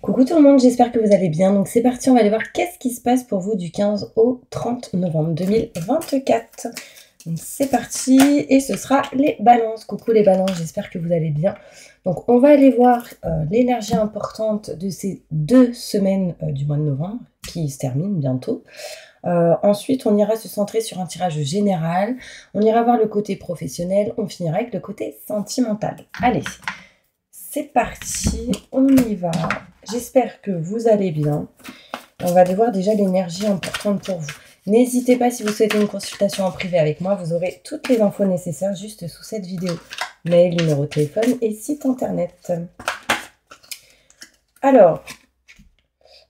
Coucou tout le monde, j'espère que vous allez bien. Donc c'est parti, on va aller voir qu'est-ce qui se passe pour vous du 15 au 30 novembre 2024. Donc c'est parti et ce sera les balances. Coucou les balances, j'espère que vous allez bien. Donc on va aller voir l'énergie importante de ces 2 semaines du mois de novembre qui se terminent bientôt. Ensuite, on ira se centrer sur un tirage général. On ira voir le côté professionnel. On finira avec le côté sentimental. Allez, c'est parti, on y va. J'espère que vous allez bien. On va aller voir déjà l'énergie importante pour vous. N'hésitez pas, si vous souhaitez une consultation en privé avec moi, vous aurez toutes les infos nécessaires juste sous cette vidéo. Mail, numéro de téléphone et site internet. Alors,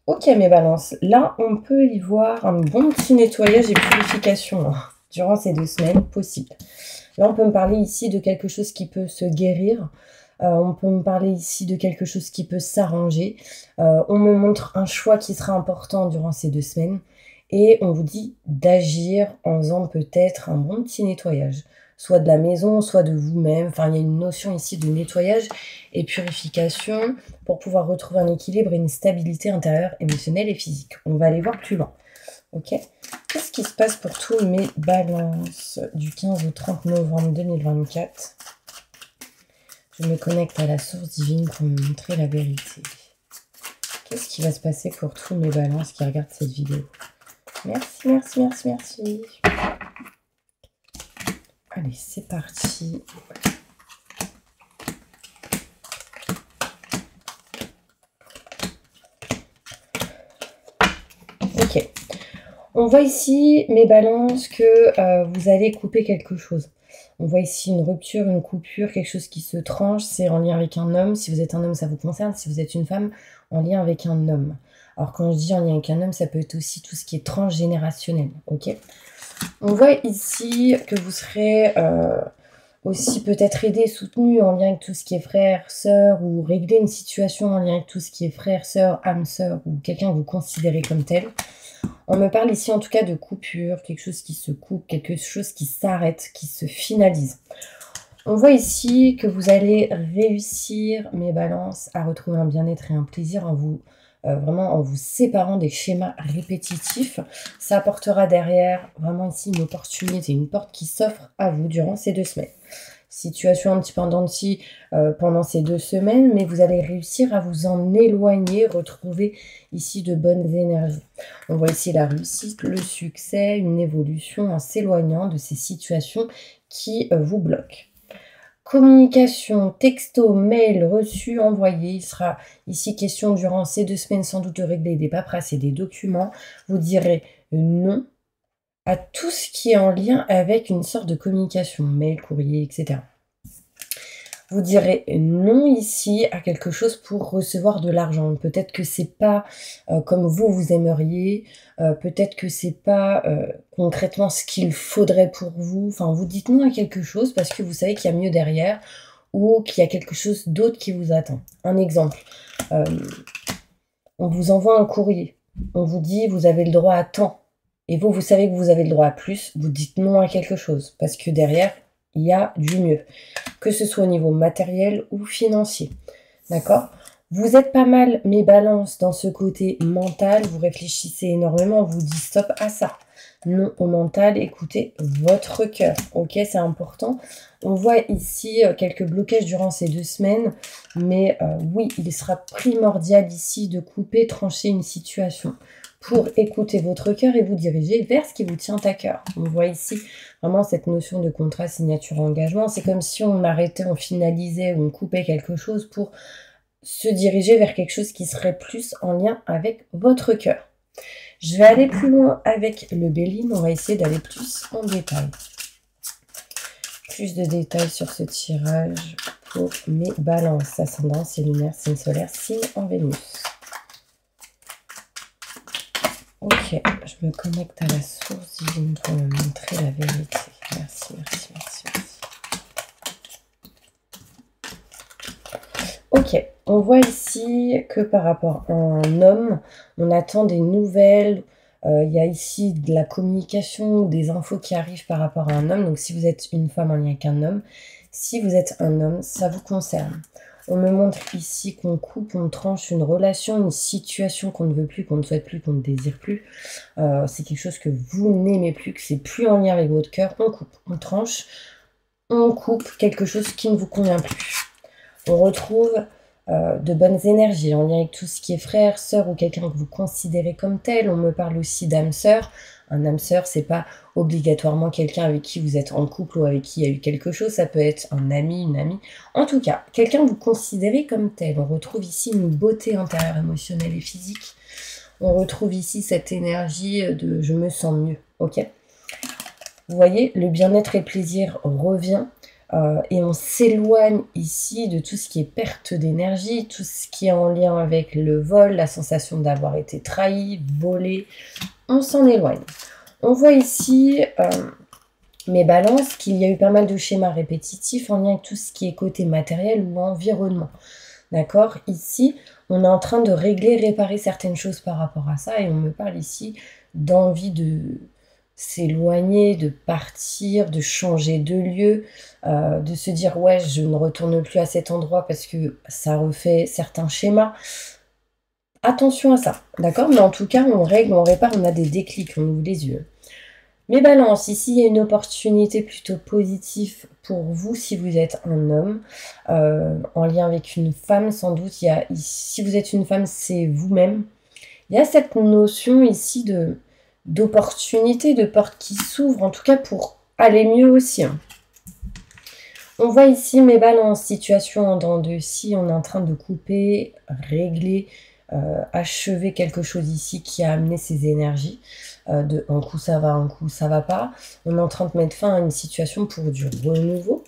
ok mes balances, là on peut y voir un bon petit nettoyage et purification durant ces 2 semaines possible. Là on peut me parler ici de quelque chose qui peut se guérir. On peut me parler ici de quelque chose qui peut s'arranger. On me montre un choix qui sera important durant ces 2 semaines. Et on vous dit d'agir en faisant peut-être un bon petit nettoyage. Soit de la maison, soit de vous-même. Enfin, il y a une notion ici de nettoyage et purification pour pouvoir retrouver un équilibre et une stabilité intérieure, émotionnelle et physique. On va aller voir plus loin. Ok? Qu'est-ce qui se passe pour tous mes balances du 15 au 30 novembre 2024? Je me connecte à la source divine pour me montrer la vérité. Qu'est-ce qui va se passer pour tous mes balances qui regardent cette vidéo? Merci, merci, merci, merci. Allez, c'est parti. Ok. On voit ici, mes balances, que vous allez couper quelque chose. On voit ici une rupture, une coupure, quelque chose qui se tranche. C'est en lien avec un homme. Si vous êtes un homme, ça vous concerne. Si vous êtes une femme, en lien avec un homme. Alors quand je dis en lien avec un homme, ça peut être aussi tout ce qui est transgénérationnel. Ok. On voit ici que vous serez aussi peut-être aidé, soutenu en lien avec tout ce qui est frère, sœur, ou régler une situation en lien avec tout ce qui est frère, sœur, âme sœur, ou quelqu'un que vous considérez comme tel. On me parle ici en tout cas de coupure, quelque chose qui se coupe, quelque chose qui s'arrête, qui se finalise. On voit ici que vous allez réussir, mes balances, à retrouver un bien-être et un plaisir en vous, vraiment en vous séparant des schémas répétitifs. Ça apportera derrière vraiment ici une opportunité, une porte qui s'offre à vous durant ces 2 semaines. Situation un petit peu en dents de scie pendant ces 2 semaines, mais vous allez réussir à vous en éloigner, retrouver ici de bonnes énergies. On voit ici la réussite, le succès, une évolution en s'éloignant de ces situations qui vous bloquent. Communication, texto, mail, reçu, envoyé. Il sera ici question durant ces 2 semaines sans doute de régler des paperasses et des documents. Vous direz non à tout ce qui est en lien avec une sorte de communication, mail, courrier, etc. Vous direz non ici à quelque chose pour recevoir de l'argent. Peut-être que c'est pas comme vous aimeriez, peut-être que c'est pas concrètement ce qu'il faudrait pour vous. Enfin, vous dites non à quelque chose parce que vous savez qu'il y a mieux derrière ou qu'il y a quelque chose d'autre qui vous attend. Un exemple, on vous envoie un courrier, on vous dit vous avez le droit à tant. Et vous savez que vous avez le droit à plus, vous dites non à quelque chose parce que derrière, il y a du mieux, que ce soit au niveau matériel ou financier. D'accord? Vous êtes pas mal, mes balances, dans ce côté mental, vous réfléchissez énormément, on vous dit stop à ça. Non au mental, écoutez votre cœur. Ok, c'est important. On voit ici quelques blocages durant ces 2 semaines, mais oui, il sera primordial ici de couper, trancher une situation pour écouter votre cœur et vous diriger vers ce qui vous tient à cœur. On voit ici vraiment cette notion de contrat, signature, engagement. C'est comme si on arrêtait, on finalisait ou on coupait quelque chose pour se diriger vers quelque chose qui serait plus en lien avec votre cœur. Je vais aller plus loin avec le Béline. On va essayer d'aller plus en détail. Plus de détails sur ce tirage pour mes balances. Ascendant, c'est lunaire, signe solaire, signe en Vénus. Ok, je me connecte à la source divine pour me montrer la vérité. Merci, merci, merci, merci. Ok, on voit ici que par rapport à un homme, on attend des nouvelles. Il y a ici de la communication, des infos qui arrivent par rapport à un homme. Donc si vous êtes une femme en lien avec un homme, si vous êtes un homme, ça vous concerne. On me montre ici qu'on coupe, on tranche une relation, une situation qu'on ne veut plus, qu'on ne souhaite plus, qu'on ne désire plus. C'est quelque chose que vous n'aimez plus, que c'est plus en lien avec votre cœur. On coupe, on tranche, on coupe quelque chose qui ne vous convient plus. On retrouve de bonnes énergies en lien avec tout ce qui est frère, sœur ou quelqu'un que vous considérez comme tel. On me parle aussi d'âme sœur. Un âme sœur, c'est pas obligatoirement quelqu'un avec qui vous êtes en couple ou avec qui il y a eu quelque chose. Ça peut être un ami, une amie. En tout cas, quelqu'un que vous considérez comme tel. On retrouve ici une beauté intérieure, émotionnelle et physique. On retrouve ici cette énergie de je me sens mieux. Ok ? Vous voyez, le bien-être et le plaisir revient. Et on s'éloigne ici de tout ce qui est perte d'énergie, tout ce qui est en lien avec le vol, la sensation d'avoir été trahi, volé. On s'en éloigne. On voit ici mes balances qu'il y a eu pas mal de schémas répétitifs en lien avec tout ce qui est côté matériel ou environnement. D'accord? Ici, on est en train de régler, réparer certaines choses par rapport à ça et on me parle ici d'envie de s'éloigner, de partir, de changer de lieu, de se dire ouais je ne retourne plus à cet endroit parce que ça refait certains schémas. Attention à ça, d'accord? Mais en tout cas on règle, on répare, on a des déclics, on ouvre les yeux. Mes balances, ici il y a une opportunité plutôt positive pour vous si vous êtes un homme, en lien avec une femme sans doute. Si vous êtes une femme, c'est vous-même. Il y a cette notion ici d'opportunité, de porte qui s'ouvre, en tout cas pour aller mieux aussi. On voit ici mes balances, situation en dents de scie, on est en train de couper, régler, achever quelque chose ici qui a amené ces énergies. Un coup ça va, un coup ça va pas. On est en train de mettre fin à une situation pour du renouveau.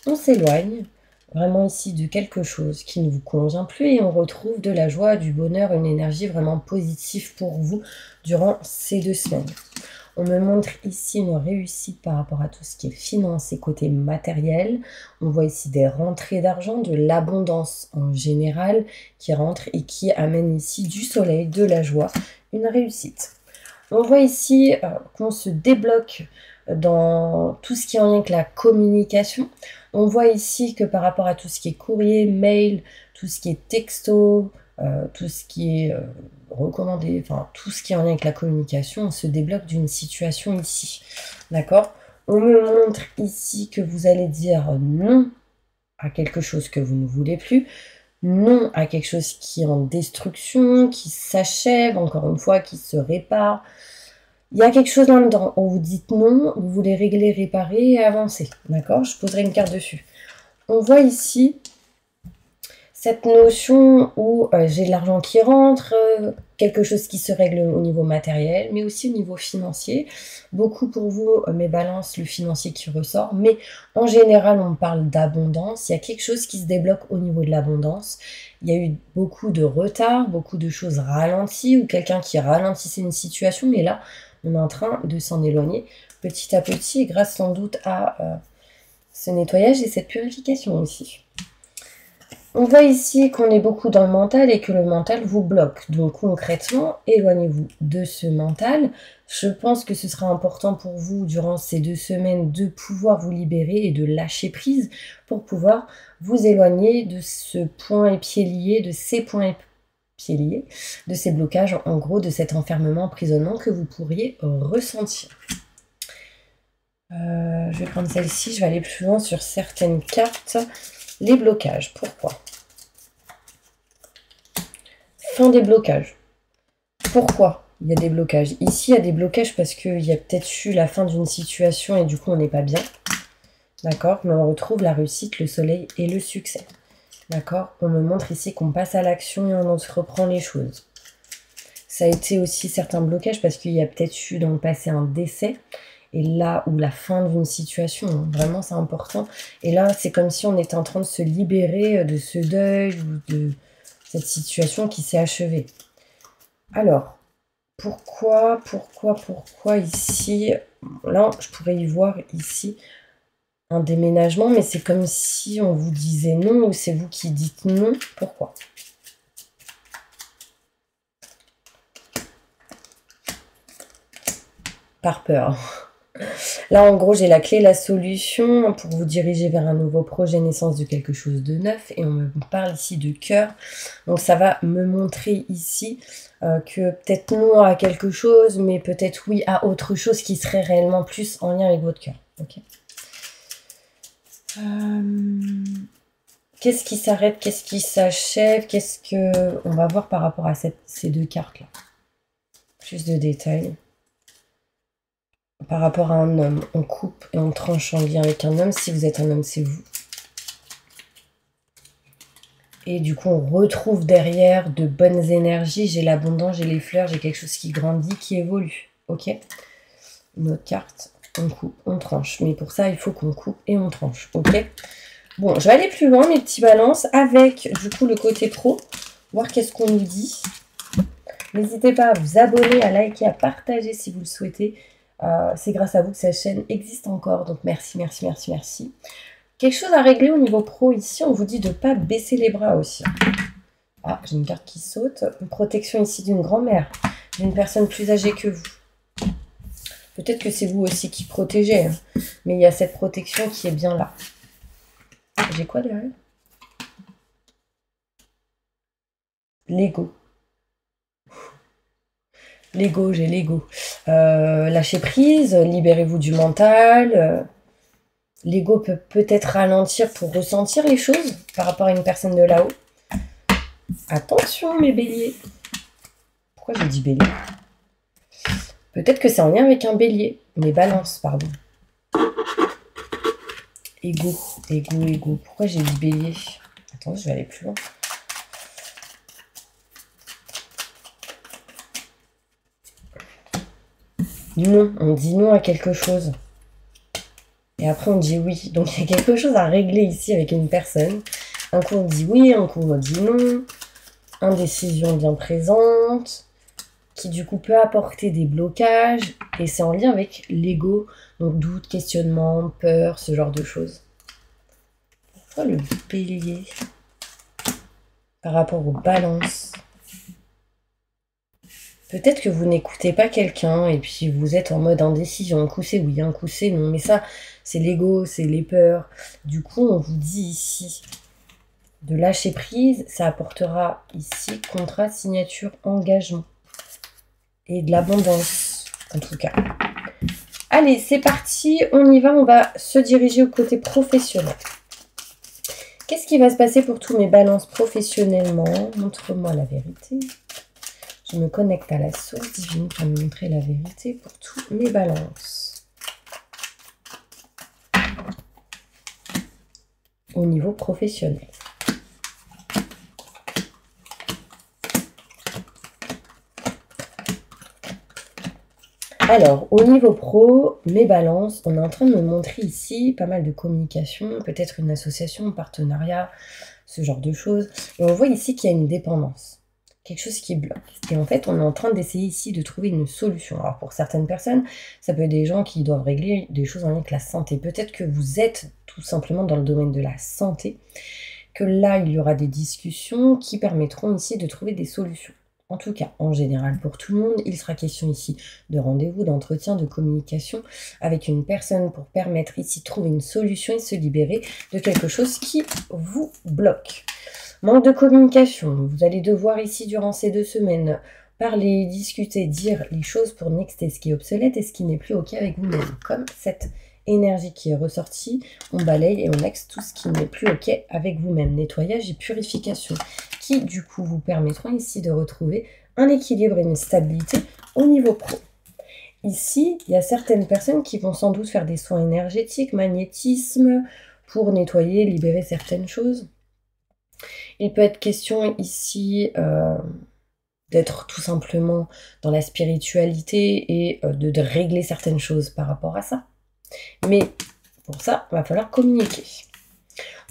On s'éloigne vraiment ici de quelque chose qui ne vous convient plus et on retrouve de la joie, du bonheur, une énergie vraiment positive pour vous durant ces 2 semaines. On me montre ici une réussite par rapport à tout ce qui est finance et côté matériel. On voit ici des rentrées d'argent, de l'abondance en général qui rentre et qui amène ici du soleil, de la joie, une réussite. On voit ici qu'on se débloque dans tout ce qui est en lien avec la communication. On voit ici que par rapport à tout ce qui est courrier, mail, tout ce qui est texto, tout ce qui est recommandé, enfin tout ce qui est en lien avec la communication, on se débloque d'une situation ici. D'accord? On me montre ici que vous allez dire non à quelque chose que vous ne voulez plus, non à quelque chose qui est en destruction, qui s'achève, encore une fois, qui se répare. Il y a quelque chose là-dedans où vous dites non, vous voulez régler, réparer et avancer. D'accord? Je poserai une carte dessus. On voit ici cette notion où j'ai de l'argent qui rentre, quelque chose qui se règle au niveau matériel, mais aussi au niveau financier. Beaucoup pour vous, mes balances, le financier qui ressort, mais en général, on parle d'abondance. Il y a quelque chose qui se débloque au niveau de l'abondance. Il y a eu beaucoup de retard, beaucoup de choses ralenties, ou quelqu'un qui ralentissait une situation, mais là, on est en train de s'en éloigner petit à petit, grâce sans doute à ce nettoyage et cette purification aussi. On voit ici qu'on est beaucoup dans le mental et que le mental vous bloque. Donc concrètement, éloignez-vous de ce mental. Je pense que ce sera important pour vous durant ces 2 semaines de pouvoir vous libérer et de lâcher prise pour pouvoir vous éloigner de ce point épied lié, de ces points pieds liés, de ces blocages, en gros de cet enfermement, emprisonnement que vous pourriez ressentir. Je vais prendre celle-ci, je vais aller plus loin sur certaines cartes. Les blocages, pourquoi? Fin des blocages. Pourquoi il y a des blocages? Ici, il y a des blocages parce qu'il y a peut-être eu la fin d'une situation et du coup, on n'est pas bien. D'accord? Mais on retrouve la réussite, le soleil et le succès. D'accord? On me montre ici qu'on passe à l'action et on entreprend les choses. Ça a été aussi certains blocages parce qu'il y a peut-être eu dans le passé un décès. Et là, ou la fin d'une situation, vraiment c'est important. Et là, c'est comme si on était en train de se libérer de ce deuil ou de cette situation qui s'est achevée. Alors, pourquoi ici? Là, je pourrais y voir ici un déménagement, mais c'est comme si on vous disait non ou c'est vous qui dites non. Pourquoi? Par peur. Là, en gros, j'ai la clé, la solution pour vous diriger vers un nouveau projet, naissance de quelque chose de neuf. Et on me parle ici de cœur. Donc, ça va me montrer ici que peut-être non à quelque chose, mais peut-être oui à autre chose qui serait réellement plus en lien avec votre cœur. Ok. Qu'est-ce qui s'arrête? Qu'est-ce qui s'achève? Qu'est-ce que... On va voir par rapport à ces deux cartes-là. Plus de détails. Par rapport à un homme, on coupe et on tranche en lien avec un homme. Si vous êtes un homme, c'est vous. Et du coup, on retrouve derrière de bonnes énergies. J'ai l'abondance, j'ai les fleurs, j'ai quelque chose qui grandit, qui évolue. Ok? Une autre carte, on coupe, on tranche. Mais pour ça, il faut qu'on coupe et on tranche. Ok? Bon, je vais aller plus loin, mes petits balances, avec du coup le côté pro. Voir qu'est-ce qu'on nous dit. N'hésitez pas à vous abonner, à liker, à partager si vous le souhaitez. C'est grâce à vous que cette chaîne existe encore. Donc merci, merci, merci, merci. Quelque chose à régler au niveau pro ici. On vous dit de ne pas baisser les bras aussi. Ah, j'ai une carte qui saute. Une protection ici d'une grand-mère. D'une personne plus âgée que vous. Peut-être que c'est vous aussi qui protégez. Hein. Mais il y a cette protection qui est bien là. J'ai quoi derrière? L'ego. L'ego, j'ai l'ego. Lâchez prise, libérez-vous du mental. L'ego peut peut-être ralentir pour ressentir les choses par rapport à une personne de là-haut. Attention mes béliers. Pourquoi j'ai dit bélier? Peut-être que c'est en lien avec un bélier. Mes balances, pardon. Ego, ego, ego. Pourquoi j'ai dit bélier? Attends, je vais aller plus loin. Non, on dit non à quelque chose. Et après, on dit oui. Donc, il y a quelque chose à régler ici avec une personne. Un coup, on dit oui, un coup, on dit non. Indécision bien présente, qui du coup peut apporter des blocages. Et c'est en lien avec l'ego. Donc, doute, questionnement, peur, ce genre de choses. Pourquoi le bélier par rapport aux balances? Peut-être que vous n'écoutez pas quelqu'un et puis vous êtes en mode indécision. Un coup c'est oui, un coup c'est non. Mais ça, c'est l'ego, c'est les peurs. Du coup, on vous dit ici de lâcher prise. Ça apportera ici contrat, signature, engagement. Et de l'abondance, en tout cas. Allez, c'est parti. On y va. On va se diriger au côté professionnel. Qu'est-ce qui va se passer pour tous mes balances professionnellement? Montre-moi la vérité. Je me connecte à la source divine pour me montrer la vérité pour tous mes balances. Au niveau professionnel. Alors, au niveau pro, mes balances, on est en train de me montrer ici pas mal de communication, peut-être une association, un partenariat, ce genre de choses. Et on voit ici qu'il y a une dépendance. Quelque chose qui bloque. Et en fait, on est en train d'essayer ici de trouver une solution. Alors, pour certaines personnes, ça peut être des gens qui doivent régler des choses en lien avec la santé. Peut-être que vous êtes tout simplement dans le domaine de la santé, que là, il y aura des discussions qui permettront ici de trouver des solutions. En tout cas, en général, pour tout le monde, il sera question ici de rendez-vous, d'entretien, de communication avec une personne pour permettre ici de trouver une solution et se libérer de quelque chose qui vous bloque. Manque de communication. Vous allez devoir ici, durant ces 2 semaines, parler, discuter, dire les choses pour nexter ce qui est obsolète et ce qui n'est plus OK avec vous-même. Comme cette énergie qui est ressortie, on balaye et on nexe tout ce qui n'est plus OK avec vous-même. Nettoyage et purification qui, du coup, vous permettront ici de retrouver un équilibre et une stabilité au niveau pro. Ici, il y a certaines personnes qui vont sans doute faire des soins énergétiques, magnétisme, pour nettoyer, libérer certaines choses. Il peut être question ici d'être tout simplement dans la spiritualité et de régler certaines choses par rapport à ça. Mais pour ça, il va falloir communiquer.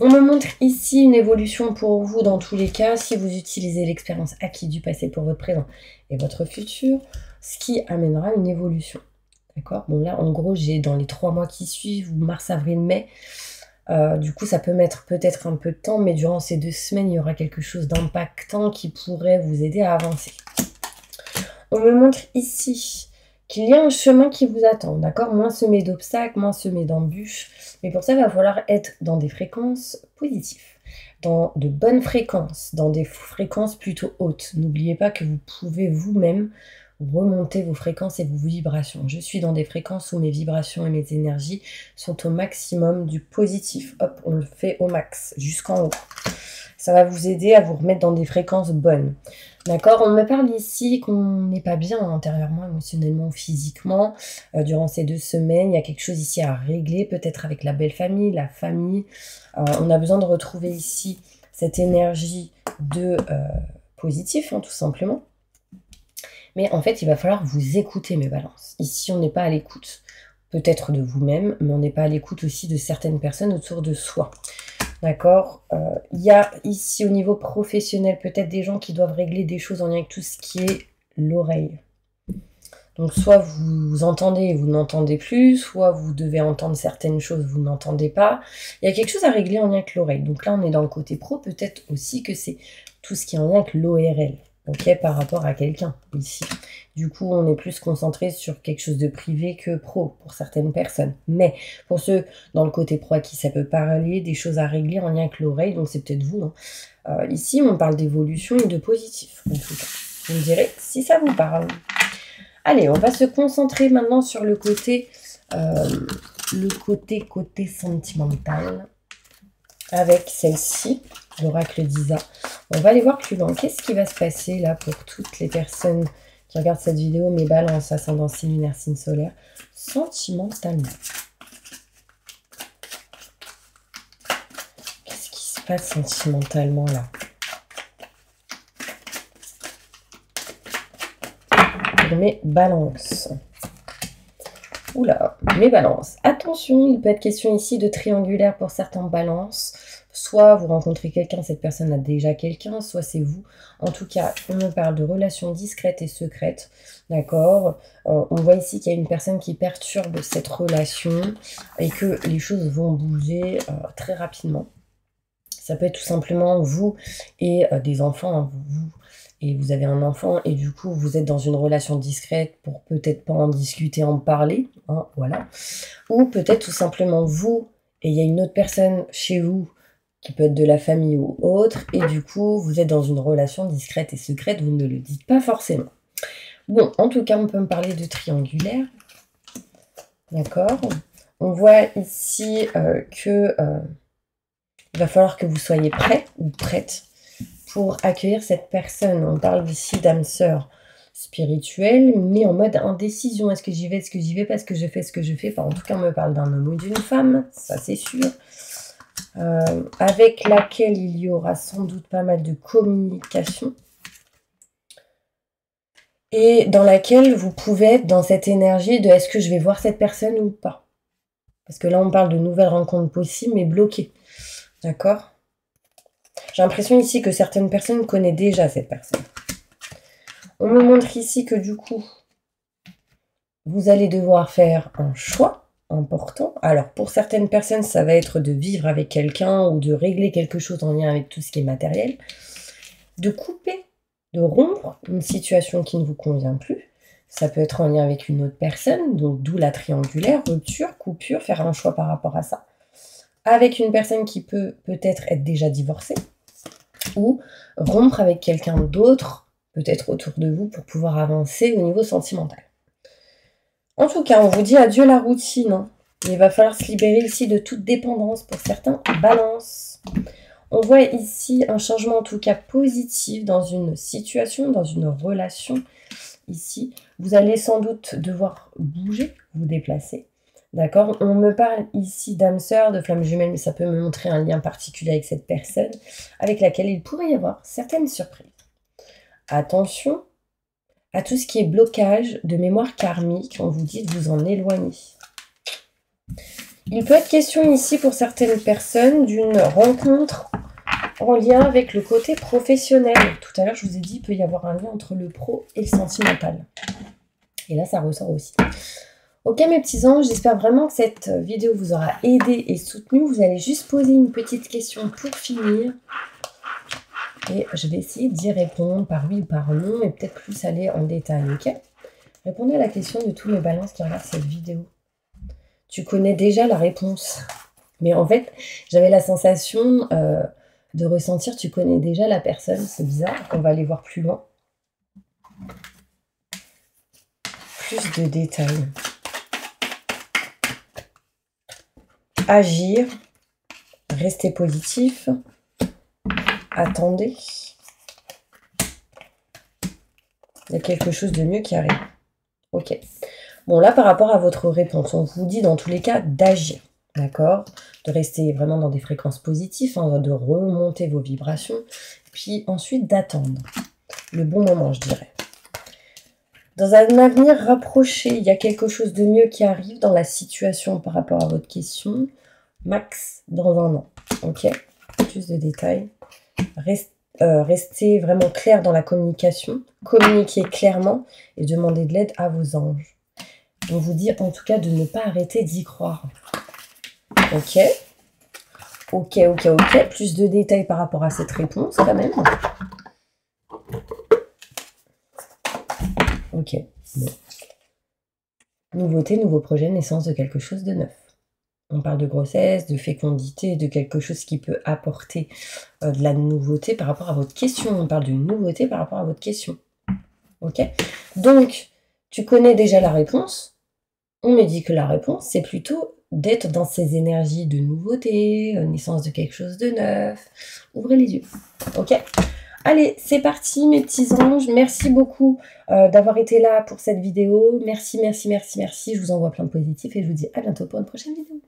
On me montre ici une évolution pour vous dans tous les cas, si vous utilisez l'expérience acquise du passé pour votre présent et votre futur, ce qui amènera une évolution. D'accord? Bon là, en gros, j'ai dans les 3 mois qui suivent, mars, avril, mai, du coup, ça peut mettre peut-être un peu de temps, mais durant ces 2 semaines, il y aura quelque chose d'impactant qui pourrait vous aider à avancer. On me montre ici qu'il y a un chemin qui vous attend, d'accord? Moins semé d'obstacles, moins semé d'embûches. Mais pour ça, il va falloir être dans des fréquences positives, dans de bonnes fréquences, dans des fréquences plutôt hautes. N'oubliez pas que vous pouvez vous-même remonter vos fréquences et vos vibrations. Je suis dans des fréquences où mes vibrations et mes énergies sont au maximum du positif. Hop, on le fait au max, jusqu'en haut. Ça va vous aider à vous remettre dans des fréquences bonnes. D'accord? On me parle ici qu'on n'est pas bien intérieurement, émotionnellement, physiquement. Durant ces 2 semaines, il y a quelque chose ici à régler, peut-être avec la belle famille, la famille. On a besoin de retrouver ici cette énergie de positif, hein, tout simplement. Mais en fait, il va falloir vous écouter, mes balances. Ici, on n'est pas à l'écoute, peut-être de vous-même, mais on n'est pas à l'écoute aussi de certaines personnes autour de soi. D'accord? Il y a ici, au niveau professionnel, peut-être des gens qui doivent régler des choses en lien avec tout ce qui est l'oreille. Donc, soit vous entendez et vous n'entendez plus, soit vous devez entendre certaines choses, vous n'entendez pas. Il y a quelque chose à régler en lien avec l'oreille. Donc là, on est dans le côté pro, peut-être aussi que c'est tout ce qui est en lien avec l'ORL. Ok, par rapport à quelqu'un ici. Du coup, on est plus concentré sur quelque chose de privé que pro pour certaines personnes. Mais pour ceux dans le côté pro à qui ça peut parler, des choses à régler en lien avec l'oreille, donc c'est peut-être vous. Hein. Ici, on parle d'évolution et de positif, en tout cas. Vous me direz si ça vous parle. Allez, on va se concentrer maintenant sur le côté sentimental avec celle-ci. L'oracle d'Isa. On va aller voir plus loin. Qu'est-ce qui va se passer là pour toutes les personnes qui regardent cette vidéo, mes balances, ascendant, signe lunaire, signe solaire, sentimentalement? Qu'est-ce qui se passe sentimentalement là? Pour mes balances. Oula, mes balances. Attention, il peut être question ici de triangulaire pour certains balances. Soit vous rencontrez quelqu'un, cette personne a déjà quelqu'un, soit c'est vous. En tout cas, on me parle de relations discrètes et secrètes, d'accord? On voit ici qu'il y a une personne qui perturbe cette relation et que les choses vont bouger très rapidement. Ça peut être tout simplement vous et des enfants, hein, et vous avez un enfant et du coup vous êtes dans une relation discrète pour peut-être pas en discuter, en parler, hein, voilà. Ou peut-être tout simplement vous et il y a une autre personne chez vous qui peut être de la famille ou autre, et du coup, vous êtes dans une relation discrète et secrète, vous ne le dites pas forcément. Bon, en tout cas, on peut me parler de triangulaire, d'accord? On voit ici que il va falloir que vous soyez prêt ou prête pour accueillir cette personne. On parle ici d'âme sœur spirituelle, mais en mode indécision. Est-ce que j'y vais? Est-ce que j'y vais? Parce que je fais ce que je fais. Enfin, en tout cas, on me parle d'un homme ou d'une femme, ça c'est sûr. Avec laquelle il y aura sans doute pas mal de communication et dans laquelle vous pouvez être dans cette énergie de est-ce que je vais voir cette personne ou pas, parce que là on parle de nouvelles rencontres possibles mais bloquées, d'accord? J'ai l'impression ici que certaines personnes connaissent déjà cette personne. On me montre ici que du coup vous allez devoir faire un choix important. Alors pour certaines personnes ça va être de vivre avec quelqu'un ou de régler quelque chose en lien avec tout ce qui est matériel, de couper, de rompre une situation qui ne vous convient plus. Ça peut être en lien avec une autre personne, donc d'où la triangulaire, rupture, coupure, faire un choix par rapport à ça. Avec une personne qui peut peut-être être déjà divorcée, ou rompre avec quelqu'un d'autre, peut-être autour de vous, pour pouvoir avancer au niveau sentimental. En tout cas, on vous dit adieu la routine. Hein. Il va falloir se libérer ici de toute dépendance pour certains balances. On voit ici un changement en tout cas positif dans une situation, dans une relation. Ici, vous allez sans doute devoir bouger, vous déplacer. D'accord? On me parle ici d'âme sœur, de flamme jumelle, mais ça peut me montrer un lien particulier avec cette personne, avec laquelle il pourrait y avoir certaines surprises. Attention à tout ce qui est blocage de mémoire karmique, on vous dit de vous en éloigner. Il peut être question ici pour certaines personnes d'une rencontre en lien avec le côté professionnel. Tout à l'heure, je vous ai dit, il peut y avoir un lien entre le pro et le sentimental. Et là, ça ressort aussi. Ok, mes petits anges, j'espère vraiment que cette vidéo vous aura aidé et soutenu. Vous allez juste poser une petite question pour finir. Et je vais essayer d'y répondre par oui ou par non, et peut-être plus aller en détail, ok? Répondez à la question de tous mes balances qui regardent cette vidéo. Tu connais déjà la réponse. Mais en fait, j'avais la sensation de ressentir, tu connais déjà la personne. C'est bizarre, on va aller voir plus loin. Plus de détails. Agir. Restez positif. Attendez. Il y a quelque chose de mieux qui arrive. Ok. Bon, là, par rapport à votre réponse, on vous dit dans tous les cas d'agir. D'accord? De rester vraiment dans des fréquences positives, hein, de remonter vos vibrations. Puis ensuite d'attendre. Le bon moment, je dirais. Dans un avenir rapproché, il y a quelque chose de mieux qui arrive dans la situation par rapport à votre question. Max dans un an. Ok? Plus de détails. Restez vraiment clair dans la communication. Communiquez clairement et demandez de l'aide à vos anges. On vous dit en tout cas de ne pas arrêter d'y croire. Ok. Ok. Plus de détails par rapport à cette réponse quand même. Ok. Bon. Nouveauté, nouveau projet, naissance de quelque chose de neuf. On parle de grossesse, de fécondité, de quelque chose qui peut apporter de la nouveauté par rapport à votre question. On parle d'une nouveauté par rapport à votre question. Ok? Donc, tu connais déjà la réponse. On me dit que la réponse, c'est plutôt d'être dans ces énergies de nouveauté, naissance de quelque chose de neuf. Ouvrez les yeux. Ok? Allez, c'est parti mes petits anges. Merci beaucoup d'avoir été là pour cette vidéo. Merci. Je vous envoie plein de positifs et je vous dis à bientôt pour une prochaine vidéo.